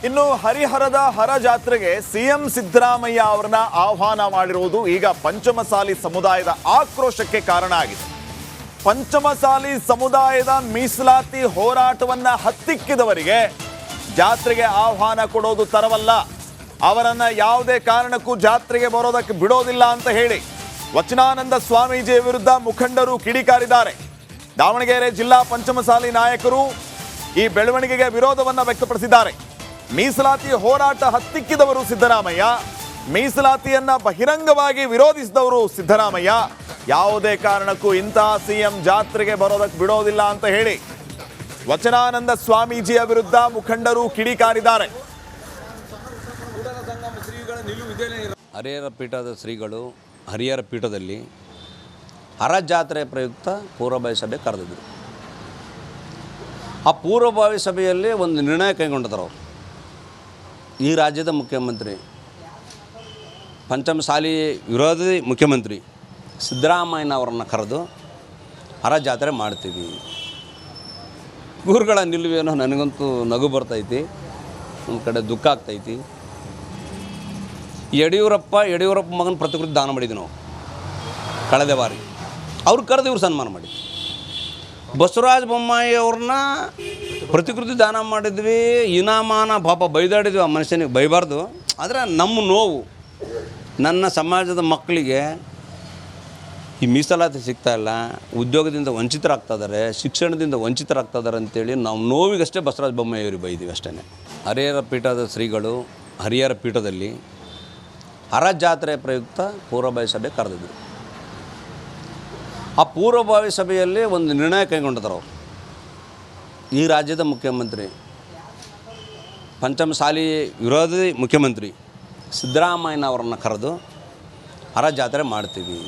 ಇನ್ನು ಹರಿಹರದ ಹರ ಜಾತ್ರೆಗೆ ಸಿಎಂ ಸಿದ್ದರಾಮಯ್ಯ ಅವರನ್ನ ಆಹ್ವಾನ ಮಾಡಿರುವುದು ಈಗ ಪಂಚಮಸಾಲಿ ಸಮುದಾಯದ ಆಕ್ರೋಶಕ್ಕೆ ಕಾರಣ ಆಗಿದೆ. ಪಂಚಮಸಾಲಿ ಸಮುದಾಯದ ಮೀಸಲಾತಿ ಹೋರಾಟವನ್ನ ಹತ್ತಿಕ್ಕಿದವರಿಗೆ ಜಾತ್ರೆಗೆ ಆಹ್ವಾನ ಕೊಡೋದು ತರವಲ್ಲ, ಅವರನ್ನ ಯಾವುದೇ ಕಾರಣಕ್ಕೂ ಜಾತ್ರೆಗೆ ಬರೋದಕ್ಕೆ ಬಿಡೋದಿಲ್ಲ ಅಂತ ಹೇಳಿ ವಚನಾನಂದ ಸ್ವಾಮೀಜಿ ವಿರುದ್ಧ ಮುಖಂಡರು ಕಿಡಿಕಾರಿದ್ದಾರೆ. ದಾವಣಗೆರೆ ಜಿಲ್ಲಾ ಪಂಚಮಸಾಲಿ ನಾಯಕರು ಈ ಬೆಳವಣಿಗೆಗೆ ವಿರೋಧವನ್ನ ವ್ಯಕ್ತಪಡಿಸಿದ್ದಾರೆ. ಮೀಸಲಾತಿ ಹೋರಾಟ ಹತ್ತಿಕ್ಕಿದವರು ಸಿದ್ದರಾಮಯ್ಯ, ಮೀಸಲಾತಿಯನ್ನ ಬಹಿರಂಗವಾಗಿ ವಿರೋಧಿಸಿದವರು ಸಿದ್ದರಾಮಯ್ಯ. ಯಾವುದೇ ಕಾರಣಕ್ಕೂ ಇಂತಹ ಸಿಎಂ ಜಾತ್ರೆಗೆ ಬರೋದಕ್ಕೆ ಬಿಡೋದಿಲ್ಲ ಅಂತ ಹೇಳಿ ವಚನಾನಂದ ಸ್ವಾಮೀಜಿಯ ವಿರುದ್ಧ ಮುಖಂಡರು ಕಿಡಿಕಾರಿದ್ದಾರೆ. ಹರಿಹರ ಪೀಠದ ಶ್ರೀಗಳು ಹರಿಹರ ಪೀಠದಲ್ಲಿ ಹರ ಜಾತ್ರೆ ಪ್ರಯುಕ್ತ ಪೂರ್ವಭಾವಿ ಸಭೆ ಕರೆದಿದ್ದರು. ಆ ಪೂರ್ವಭಾವಿ ಸಭೆಯಲ್ಲಿ ಒಂದು ನಿರ್ಣಯ ಕೈಗೊಂಡಿದ್ದಾರೆ. ಅವರು ಈ ರಾಜ್ಯದ ಮುಖ್ಯಮಂತ್ರಿ, ಪಂಚಮಸಾಲಿ ವಿರೋಧಿ ಮುಖ್ಯಮಂತ್ರಿ ಸಿದ್ದರಾಮಯ್ಯನವರನ್ನು ಕರೆದು ಹರ ಜಾತ್ರೆ ಮಾಡ್ತೀವಿ. ಗುರುಗಳ ನಿಲುವೇನೋ ನನಗಂತೂ ನಗು ಬರ್ತೈತಿ, ಒಂದು ಕಡೆ ದುಃಖ ಆಗ್ತೈತಿ. ಯಡಿಯೂರಪ್ಪ ಮಗನ ಪ್ರತಿಕೃತಿ ದಾನ ಮಾಡಿದ್ವಿ ನಾವು ಕಳೆದ ಬಾರಿ. ಅವ್ರು ಕರೆದು ಇವ್ರು ಸನ್ಮಾನ ಮಾಡಿದ್ವಿ. ಬಸವರಾಜ ಬೊಮ್ಮಾಯಿ ಅವ್ರನ್ನ ಪ್ರತಿಕೃತಿ ದಾನ ಮಾಡಿದ್ವಿ, ಇನಾಮಾನ ಪಾಪ ಬೈದಾಡಿದ್ವಿ. ಆ ಮನುಷ್ಯನಿಗೆ ಬೈಬಾರ್ದು. ಆದರೆ ನಮ್ಮ ನೋವು, ನನ್ನ ಸಮಾಜದ ಮಕ್ಕಳಿಗೆ ಈ ಮೀಸಲಾತಿ ಸಿಗ್ತಾಯಿಲ್ಲ, ಉದ್ಯೋಗದಿಂದ ವಂಚಿತರಾಗ್ತಾಯಿದ್ದಾರೆ, ಶಿಕ್ಷಣದಿಂದ ವಂಚಿತರಾಗ್ತಾಯಿದ್ದಾರೆ ಅಂತೇಳಿ ನಾವು ನೋವಿಗಷ್ಟೇ ಬಸವರಾಜ ಬೊಮ್ಮಾಯಿ ಅವ್ರಿಗೆ ಬೈದೀವಿ ಅಷ್ಟೇ. ಹರಿಹರ ಪೀಠದ ಶ್ರೀಗಳು ಹರಿಹರ ಪೀಠದಲ್ಲಿ ಹರ ಜಾತ್ರೆ ಪ್ರಯುಕ್ತ ಪೂರ್ವಭಾವಿ ಸಭೆ ಕರೆದಿದ್ದರು. ಆ ಪೂರ್ವಭಾವಿ ಸಭೆಯಲ್ಲಿ ಒಂದು ನಿರ್ಣಯ ಕೈಗೊಂಡಿದ್ದಾರೆ. ಅವರು ಈ ರಾಜ್ಯದ ಮುಖ್ಯಮಂತ್ರಿ, ಪಂಚಮಸಾಲಿ ವಿರೋಧಿ ಮುಖ್ಯಮಂತ್ರಿ ಸಿದ್ದರಾಮಯ್ಯನವರನ್ನು ಕರೆದು ಹರ ಜಾತ್ರೆ ಮಾಡ್ತೀವಿ.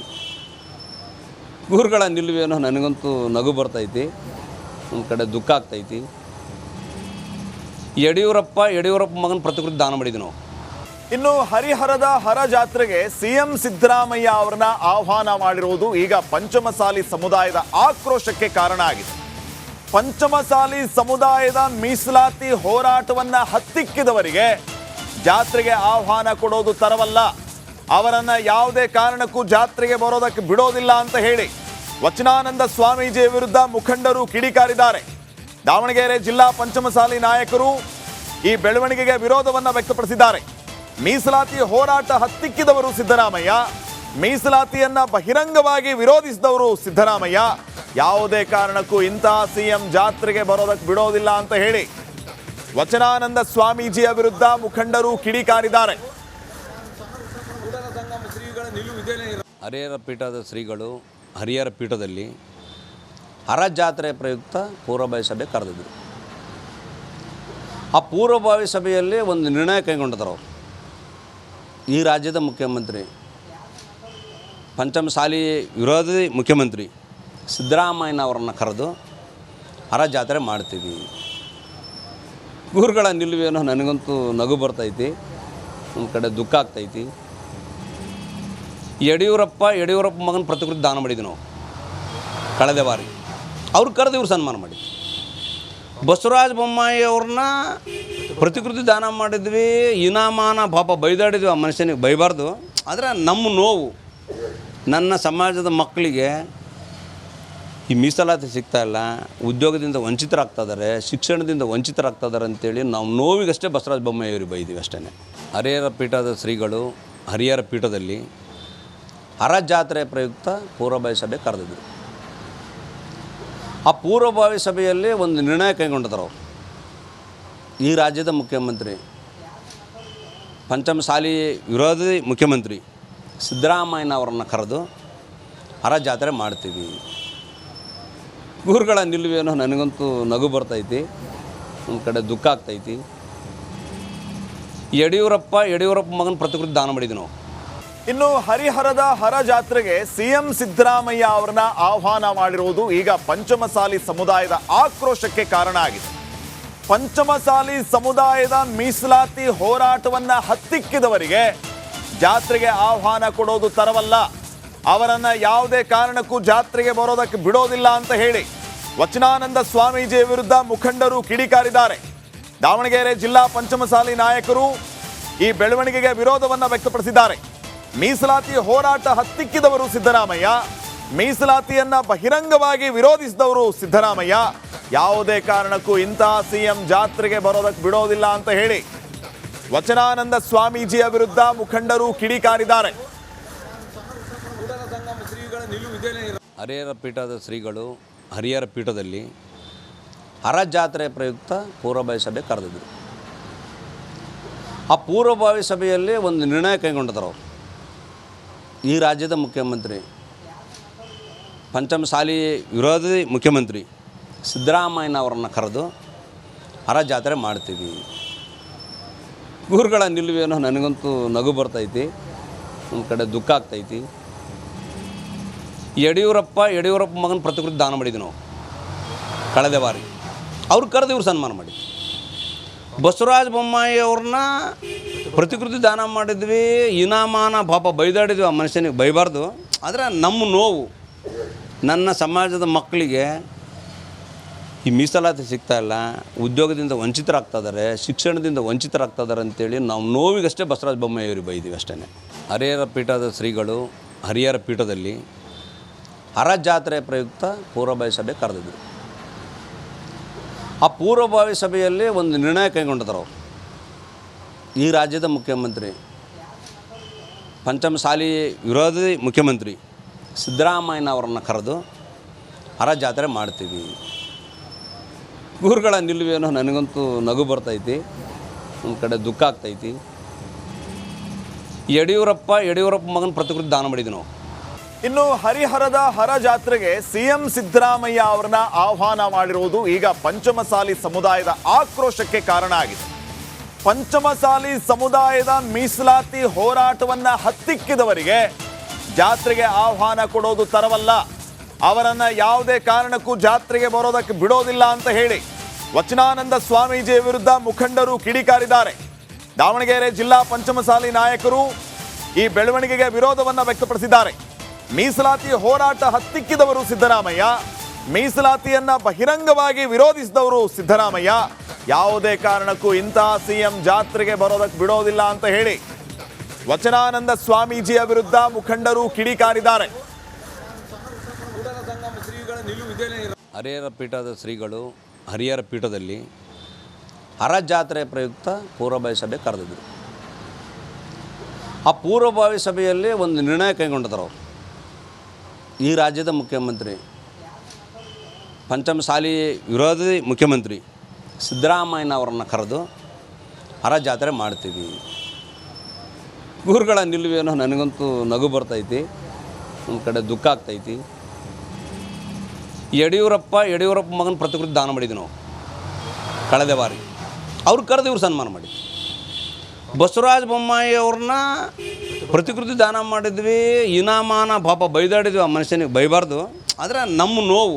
ಗುರುಗಳ ನಿಲುವೇನೋ ನನಗಂತೂ ನಗು ಬರ್ತೈತಿ, ಒಂದು ಕಡೆ ದುಃಖ ಆಗ್ತೈತಿ. ಯಡಿಯೂರಪ್ಪ ಮಗನ ಪ್ರತಿಕೃತಿ ದಾನ ಮಾಡಿದ್ವಿ ನಾವು. ಇನ್ನು ಹರಿಹರದ ಹರ ಜಾತ್ರೆಗೆ ಸಿಎಂ ಸಿದ್ದರಾಮಯ್ಯ ಅವರನ್ನ ಆಹ್ವಾನ ಮಾಡಿರುವುದು ಈಗ ಪಂಚಮಸಾಲಿ ಸಮುದಾಯದ ಆಕ್ರೋಶಕ್ಕೆ ಕಾರಣ ಆಗಿದೆ. ಪಂಚಮಸಾಲಿ ಸಮುದಾಯದ ಮೀಸಲಾತಿ ಹೋರಾಟವನ್ನ ಹತ್ತಿಕ್ಕಿದವರಿಗೆ ಜಾತ್ರೆಗೆ ಆಹ್ವಾನ ಕೊಡೋದು ತರವಲ್ಲ, ಅವರನ್ನ ಯಾವುದೇ ಕಾರಣಕ್ಕೂ ಜಾತ್ರೆಗೆ ಬರೋದಕ್ಕೆ ಬಿಡೋದಿಲ್ಲ ಅಂತ ಹೇಳಿ ವಚನಾನಂದ ಸ್ವಾಮೀಜಿ ವಿರುದ್ಧ ಮುಖಂಡರು ಕಿಡಿಕಾರಿದ್ದಾರೆ. ದಾವಣಗೆರೆ ಜಿಲ್ಲಾ ಪಂಚಮಸಾಲಿ ನಾಯಕರು ಈ ಬೆಳವಣಿಗೆಗೆ ವಿರೋಧವನ್ನ ವ್ಯಕ್ತಪಡಿಸಿದ್ದಾರೆ. ಮೀಸಲಾತಿ ಹೋರಾಟ ಹತ್ತಿಕ್ಕಿದವರು ಸಿದ್ದರಾಮಯ್ಯ, ಮೀಸಲಾತಿಯನ್ನ ಬಹಿರಂಗವಾಗಿ ವಿರೋಧಿಸಿದವರು ಸಿದ್ದರಾಮಯ್ಯ. ಯಾವುದೇ ಕಾರಣಕ್ಕೂ ಇಂತಹ ಸಿಎಂ ಜಾತ್ರೆಗೆ ಬರೋದಕ್ಕೆ ಬಿಡೋದಿಲ್ಲ ಅಂತ ಹೇಳಿ ವಚನಾನಂದ ಸ್ವಾಮೀಜಿಯ ವಿರುದ್ಧ ಮುಖಂಡರು ಕಿಡಿಕಾರಿದ್ದಾರೆ. ಹರಿಹರ ಪೀಠದ ಶ್ರೀಗಳು ಹರಿಹರ ಪೀಠದಲ್ಲಿ ಹರ ಜಾತ್ರೆ ಪ್ರಯುಕ್ತ ಪೂರ್ವಭಾವಿ ಸಭೆ ಕರೆದಿದ್ದರು. ಆ ಪೂರ್ವಭಾವಿ ಸಭೆಯಲ್ಲಿ ಒಂದು ನಿರ್ಣಯ ಕೈಗೊಂಡಿದ್ದಾರೆ. ಅವರು ಈ ರಾಜ್ಯದ ಮುಖ್ಯಮಂತ್ರಿ, ಪಂಚಮಸಾಲಿ ವಿರೋಧಿ ಮುಖ್ಯಮಂತ್ರಿ ಸಿದ್ದರಾಮಯ್ಯನವರನ್ನು ಕರೆದು ಹರ ಜಾತ್ರೆ ಮಾಡ್ತೀವಿ. ಗುರುಗಳ ನಿಲುವೇನೋ ನನಗಂತೂ ನಗು ಬರ್ತೈತಿ, ಒಂದು ಕಡೆ ದುಃಖ ಆಗ್ತೈತಿ. ಯಡಿಯೂರಪ್ಪ ಮಗನ ಪ್ರತಿಕೃತಿ ದಾನ ಮಾಡಿದ್ವಿ ನಾವು ಕಳೆದ ಬಾರಿ. ಅವ್ರು ಕರೆದು ಇವ್ರು ಸನ್ಮಾನ ಮಾಡಿದ್ವಿ. ಬಸವರಾಜ ಬೊಮ್ಮಾಯಿ ಅವ್ರನ್ನ ಪ್ರತಿಕೃತಿ ದಾನ ಮಾಡಿದ್ವಿ, ಇನಾಮಾನ ಪಾಪ ಬೈದಾಡಿದ್ವಿ. ಆ ಮನುಷ್ಯನಿಗೆ ಬೈಬಾರ್ದು. ಆದರೆ ನಮ್ಮ ನೋವು, ನನ್ನ ಸಮಾಜದ ಮಕ್ಕಳಿಗೆ ಈ ಮೀಸಲಾತಿ ಸಿಗ್ತಾಯಿಲ್ಲ, ಉದ್ಯೋಗದಿಂದ ವಂಚಿತರಾಗ್ತಾಯಿದ್ದಾರೆ, ಶಿಕ್ಷಣದಿಂದ ವಂಚಿತರಾಗ್ತಾಯಿದ್ದಾರೆ ಅಂತೇಳಿ ನಾವು ನೋವಿಗಷ್ಟೇ ಬಸವರಾಜ ಬೊಮ್ಮಾಯಿ ಅವ್ರಿಗೆ ಬೈದೀವಿ ಅಷ್ಟೇ. ಹರಿಹರ ಪೀಠದ ಶ್ರೀಗಳು ಹರಿಹರ ಪೀಠದಲ್ಲಿ ಹರ ಜಾತ್ರೆ ಪ್ರಯುಕ್ತ ಪೂರ್ವಭಾವಿ ಸಭೆ ಕರೆದಿದ್ದರು. ಆ ಪೂರ್ವಭಾವಿ ಸಭೆಯಲ್ಲಿ ಒಂದು ನಿರ್ಣಯ ಕೈಗೊಂಡಿದ್ದಾರೆ. ಅವರು ಈ ರಾಜ್ಯದ ಮುಖ್ಯಮಂತ್ರಿ, ಪಂಚಮಸಾಲಿ ವಿರೋಧಿ ಮುಖ್ಯಮಂತ್ರಿ ಸಿದ್ದರಾಮಯ್ಯನವರನ್ನು ಕರೆದು ಹರ ಜಾತ್ರೆ ಮಾಡ್ತೀವಿ. ಗುರುಗಳ ನಿಲುವೇನೋ ನನಗಂತೂ ನಗು ಬರ್ತೈತಿ, ಒಂದು ಕಡೆ ದುಃಖ ಆಗ್ತೈತಿ. ಯಡಿಯೂರಪ್ಪ ಮಗನ ಪ್ರತಿಕೃತಿ ದಾನ ಮಾಡಿದ್ವಿ ನಾವು. ಇನ್ನು ಹರಿಹರದ ಹರ ಜಾತ್ರೆಗೆ ಸಿಎಂ ಸಿದ್ದರಾಮಯ್ಯ ಅವರನ್ನ ಆಹ್ವಾನ ಮಾಡಿರುವುದು ಈಗ ಪಂಚಮಸಾಲಿ ಸಮುದಾಯದ ಆಕ್ರೋಶಕ್ಕೆ ಕಾರಣ ಆಗಿದೆ. ಪಂಚಮಸಾಲಿ ಸಮುದಾಯದ ಮೀಸಲಾತಿ ಹೋರಾಟವನ್ನ ಹತ್ತಿಕ್ಕಿದವರಿಗೆ ಜಾತ್ರೆಗೆ ಆಹ್ವಾನ ಕೊಡೋದು ತರವಲ್ಲ, ಅವರನ್ನ ಯಾವುದೇ ಕಾರಣಕ್ಕೂ ಜಾತ್ರೆಗೆ ಬರೋದಕ್ಕೆ ಬಿಡೋದಿಲ್ಲ ಅಂತ ಹೇಳಿ ವಚನಾನಂದ ಸ್ವಾಮೀಜಿ ವಿರುದ್ಧ ಮುಖಂಡರು ಕಿಡಿಕಾರಿದ್ದಾರೆ. ದಾವಣಗೆರೆ ಜಿಲ್ಲಾ ಪಂಚಮಸಾಲಿ ನಾಯಕರು ಈ ಬೆಳವಣಿಗೆಗೆ ವಿರೋಧವನ್ನ ವ್ಯಕ್ತಪಡಿಸಿದ್ದಾರೆ. ಮೀಸಲಾತಿ ಹೋರಾಟ ಹತ್ತಿಕ್ಕಿದವರು ಸಿದ್ದರಾಮಯ್ಯ, ಮೀಸಲಾತಿಯನ್ನ ಬಹಿರಂಗವಾಗಿ ವಿರೋಧಿಸಿದವರು ಸಿದ್ದರಾಮಯ್ಯ. ಯಾವುದೇ ಕಾರಣಕ್ಕೂ ಇಂತಹ ಸಿಎಂ ಜಾತ್ರೆಗೆ ಬರೋದಕ್ಕೆ ಬಿಡೋದಿಲ್ಲ ಅಂತ ಹೇಳಿ ವಚನಾನಂದ ಸ್ವಾಮೀಜಿಯ ವಿರುದ್ಧ ಮುಖಂಡರು ಕಿಡಿಕಾರಿದ್ದಾರೆ. ಹರಿಹರ ಪೀಠದ ಶ್ರೀಗಳು ಹರಿಹರ ಪೀಠದಲ್ಲಿ ಹರ ಜಾತ್ರೆ ಪ್ರಯುಕ್ತ ಪೂರ್ವಭಾವಿ ಸಭೆ ಕರೆದಿದ್ದರು. ಆ ಪೂರ್ವಭಾವಿ ಸಭೆಯಲ್ಲಿ ಒಂದು ನಿರ್ಣಯ ಕೈಗೊಂಡಿದ್ದರು. ಅವರು ಈ ರಾಜ್ಯದ ಮುಖ್ಯಮಂತ್ರಿ, ಪಂಚಮಸಾಲಿ ವಿರೋಧಿ ಮುಖ್ಯಮಂತ್ರಿ ಸಿದ್ದರಾಮಯ್ಯನವರನ್ನು ಕರೆದು ಹರ ಜಾತ್ರೆ ಮಾಡ್ತೀವಿ. ಗುರುಗಳ ನಿಲುವೇನೋ ನನಗಂತೂ ನಗು ಬರ್ತೈತಿ, ಒಂದು ಕಡೆ ದುಃಖ ಆಗ್ತೈತಿ. ಯಡಿಯೂರಪ್ಪ ಮಗನ ಪ್ರತಿಕೃತಿ ದಾನ ಮಾಡಿದ್ವಿ ನಾವು ಕಳೆದ ಬಾರಿ. ಅವ್ರು ಕರೆದು ಇವ್ರು ಸನ್ಮಾನ ಮಾಡಿದ್ವಿ. ಬಸವರಾಜ ಬೊಮ್ಮಾಯಿ ಅವ್ರನ್ನ ಪ್ರತಿಕೃತಿ ದಾನ ಮಾಡಿದ್ವಿ, ಇನಾಮಾನ ಪಾಪ ಬೈದಾಡಿದ್ವಿ. ಆ ಮನುಷ್ಯನಿಗೆ ಬೈಬಾರ್ದು. ಆದರೆ ನಮ್ಮ ನೋವು, ನನ್ನ ಸಮಾಜದ ಮಕ್ಕಳಿಗೆ ಈ ಮೀಸಲಾತಿ ಸಿಗ್ತಾಯಿಲ್ಲ, ಉದ್ಯೋಗದಿಂದ ವಂಚಿತರಾಗ್ತಾಯಿದ್ದಾರೆ, ಶಿಕ್ಷಣದಿಂದ ವಂಚಿತರಾಗ್ತಾಯಿದ್ದಾರೆ ಅಂತೇಳಿ ನಾವು ನೋವಿಗಷ್ಟೇ ಬಸವರಾಜ ಬೊಮ್ಮಾಯಿ ಅವ್ರಿಗೆ ಬೈದೀವಿ ಅಷ್ಟೇ. ಹರಿಹರ ಪೀಠದ ಶ್ರೀಗಳು ಹರಿಹರ ಪೀಠದಲ್ಲಿ ಹರ ಜಾತ್ರೆ ಪ್ರಯುಕ್ತ ಪೂರ್ವಭಾವಿ ಸಭೆ ಕರೆದಿದ್ದರು. ಆ ಪೂರ್ವಭಾವಿ ಸಭೆಯಲ್ಲಿ ಒಂದು ನಿರ್ಣಯ ಕೈಗೊಂಡಿದ್ದರು. ಅವರು ಈ ರಾಜ್ಯದ ಮುಖ್ಯಮಂತ್ರಿ, ಪಂಚಮಸಾಲಿ ವಿರೋಧಿ ಮುಖ್ಯಮಂತ್ರಿ ಸಿದ್ದರಾಮಯ್ಯನವರನ್ನು ಕರೆದು ಹರ ಜಾತ್ರೆ ಮಾಡ್ತೀವಿ. ಗುರುಗಳ ನಿಲುವೇನೋ ನನಗಂತೂ ನಗು ಬರ್ತೈತಿ, ಒಂದು ಕಡೆ ದುಃಖ ಆಗ್ತೈತಿ. ಯಡಿಯೂರಪ್ಪ ಮಗನ ಪ್ರತಿಕೃತಿ ದಾನ ಮಾಡಿದ್ವಿ ನಾವು. ಇನ್ನು ಹರಿಹರದ ಹರ ಜಾತ್ರೆಗೆ ಸಿಎಂ ಸಿದ್ದರಾಮಯ್ಯ ಅವರನ್ನ ಆಹ್ವಾನ ಮಾಡಿರುವುದು ಈಗ ಪಂಚಮಸಾಲಿ ಸಮುದಾಯದ ಆಕ್ರೋಶಕ್ಕೆ ಕಾರಣ ಆಗಿದೆ. ಪಂಚಮಸಾಲಿ ಸಮುದಾಯದ ಮೀಸಲಾತಿ ಹೋರಾಟವನ್ನ ಹತ್ತಿಕ್ಕಿದವರಿಗೆ ಜಾತ್ರೆಗೆ ಆಹ್ವಾನ ಕೊಡೋದು ತರವಲ್ಲ, ಅವರನ್ನ ಯಾವುದೇ ಕಾರಣಕ್ಕೂ ಜಾತ್ರೆಗೆ ಬರೋದಕ್ಕೆ ಬಿಡೋದಿಲ್ಲ ಅಂತ ಹೇಳಿ ವಚನಾನಂದ ಸ್ವಾಮೀಜಿಯ ವಿರುದ್ಧ ಮುಖಂಡರು ಕಿಡಿಕಾರಿದ್ದಾರೆ. ದಾವಣಗೆರೆ ಜಿಲ್ಲಾ ಪಂಚಮಸಾಲಿ ನಾಯಕರು ಈ ಬೆಳವಣಿಗೆಗೆ ವಿರೋಧವನ್ನ ವ್ಯಕ್ತಪಡಿಸಿದ್ದಾರೆ. ಮೀಸಲಾತಿ ಹೋರಾಟ ಹತ್ತಿಕ್ಕಿದವರು ಸಿದ್ದರಾಮಯ್ಯ, ಮೀಸಲಾತಿಯನ್ನ ಬಹಿರಂಗವಾಗಿ ವಿರೋಧಿಸಿದವರು ಸಿದ್ದರಾಮಯ್ಯ. ಯಾವುದೇ ಕಾರಣಕ್ಕೂ ಇಂತಹ ಸಿಎಂ ಜಾತ್ರೆಗೆ ಬರೋದಕ್ಕೆ ಬಿಡೋದಿಲ್ಲ ಅಂತ ಹೇಳಿ ವಚನಾನಂದ ಸ್ವಾಮೀಜಿಯ ವಿರುದ್ಧ ಮುಖಂಡರು ಕಿಡಿಕಾರಿದ್ದಾರೆ. ಹರಿಹರ ಪೀಠದ ಶ್ರೀಗಳು ಹರಿಹರ ಪೀಠದಲ್ಲಿ ಹರ ಜಾತ್ರೆ ಪ್ರಯುಕ್ತ ಪೂರ್ವಭಾವಿ ಸಭೆ ಕರೆದಿದ್ದರು. ಆ ಪೂರ್ವಭಾವಿ ಸಭೆಯಲ್ಲಿ ಒಂದು ನಿರ್ಣಯ ಕೈಗೊಂಡಿದ್ದರು. ಅವರು ಈ ರಾಜ್ಯದ ಮುಖ್ಯಮಂತ್ರಿ, ಪಂಚಮಸಾಲಿ ವಿರೋಧಿ ಮುಖ್ಯಮಂತ್ರಿ ಸಿದ್ದರಾಮಯ್ಯನವರನ್ನು ಕರೆದು ಹರ ಜಾತ್ರೆ ಮಾಡ್ತೀವಿ. ಗುರುಗಳ ನಿಲುವೇನೋ ನನಗಂತೂ ನಗು ಬರ್ತೈತಿ, ಒಂದು ಕಡೆ ದುಃಖ ಆಗ್ತೈತಿ. ಯಡಿಯೂರಪ್ಪ ಮಗನ ಪ್ರತಿಕೃತಿ ದಾನ ಮಾಡಿದ್ವಿ ನಾವು ಕಳೆದ ಬಾರಿ. ಅವ್ರು ಕರೆದು ಇವ್ರು ಸನ್ಮಾನ ಮಾಡಿದ್ವಿ. ಬಸವರಾಜ ಬೊಮ್ಮಾಯಿ ಅವ್ರನ್ನ ಪ್ರತಿಕೃತಿ ದಾನ ಮಾಡಿದ್ವಿ, ಇನಾಮಾನ ಪಾಪ ಬೈದಾಡಿದ್ವಿ. ಆ ಮನುಷ್ಯನಿಗೆ ಬೈಬಾರ್ದು. ಆದರೆ ನಮ್ಮ ನೋವು,